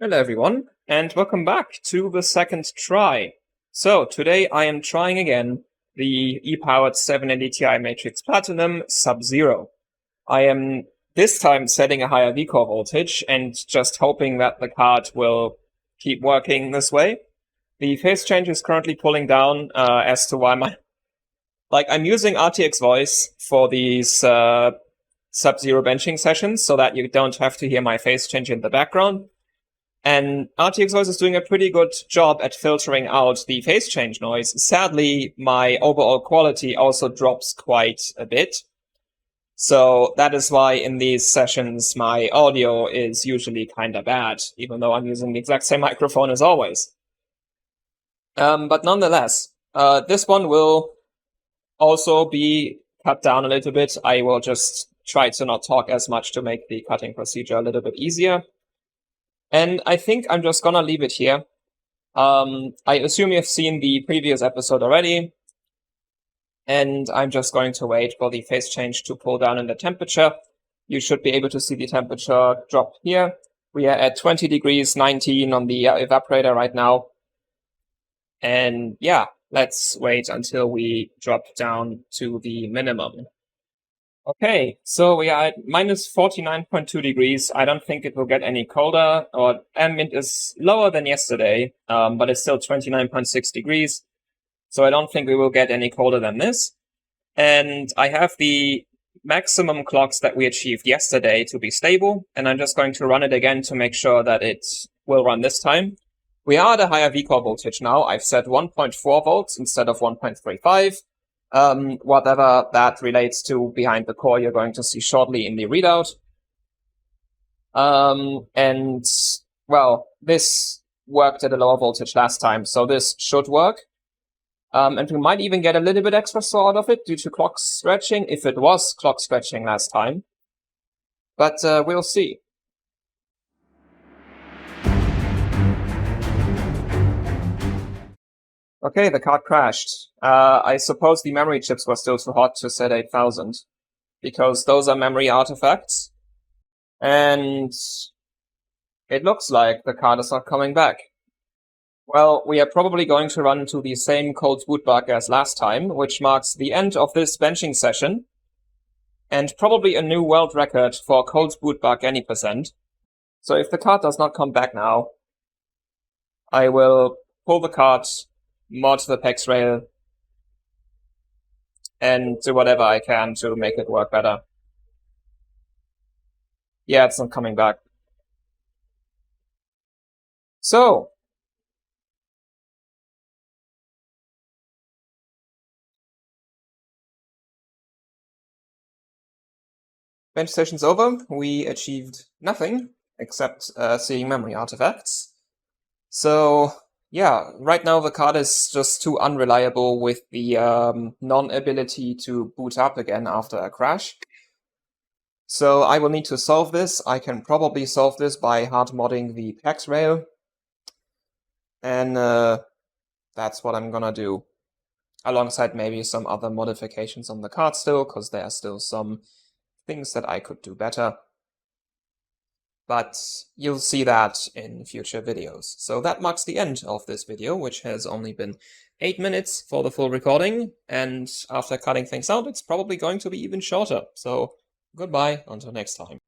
Hello everyone, and welcome back to the second try. So today I am trying again the e-powered 780 Ti Matrix Platinum Sub-Zero. I am this time setting a higher V-core voltage and just hoping that the card will keep working this way. The phase change is currently pulling down as to why I'm using RTX voice for these Sub-Zero benching sessions so that you don't have to hear my phase change in the background. And RTX voice is doing a pretty good job at filtering out the phase change noise. Sadly, my overall quality also drops quite a bit. So that is why in these sessions my audio is usually kinda bad, even though I'm using the exact same microphone as always. But nonetheless, this one will also be cut down a little bit. I will just try to not talk as much to make the cutting procedure a little bit easier. And I think I'm just gonna leave it here. I assume you've seen the previous episode already. And I'm just going to wait for the phase change to pull down in the temperature. You should be able to see the temperature drop here. We are at 20 degrees 19 on the evaporator right now. And yeah, let's wait until we drop down to the minimum. Okay, so we are at minus 49.2 degrees. I don't think it will get any colder, or ambient is lower than yesterday, but it's still 29.6 degrees. So I don't think we will get any colder than this. And I have the maximum clocks that we achieved yesterday to be stable, and I'm just going to run it again to make sure that it will run this time. We are at a higher V-core voltage now. I've set 1.4 volts instead of 1.35. Whatever that relates to behind the core, you're going to see shortly in the readout. And, well, this worked at a lower voltage last time, so this should work. And we might even get a little bit extra saw out of it due to clock stretching, if it was clock stretching last time. But we'll see. Okay, the card crashed. I suppose the memory chips were still too hot to set 8000, because those are memory artifacts. And it looks like the card is not coming back. Well, we are probably going to run into the same cold boot bug as last time, which marks the end of this benching session, and probably a new world record for cold boot bug any percent. So if the card does not come back now, I will pull the card, mod the PEX rail, and do whatever I can to make it work better. Yeah, it's not coming back. So, bench session's over. We achieved nothing except seeing memory artifacts. So, yeah, right now the card is just too unreliable with the non-ability to boot up again after a crash. So I will need to solve this. I can probably solve this by hard modding the PEX rail. And that's what I'm gonna do. Alongside maybe some other modifications on the card still, because there are still some things that I could do better. But you'll see that in future videos. So that marks the end of this video, which has only been 8 minutes for the full recording, and after cutting things out, it's probably going to be even shorter. So goodbye until next time.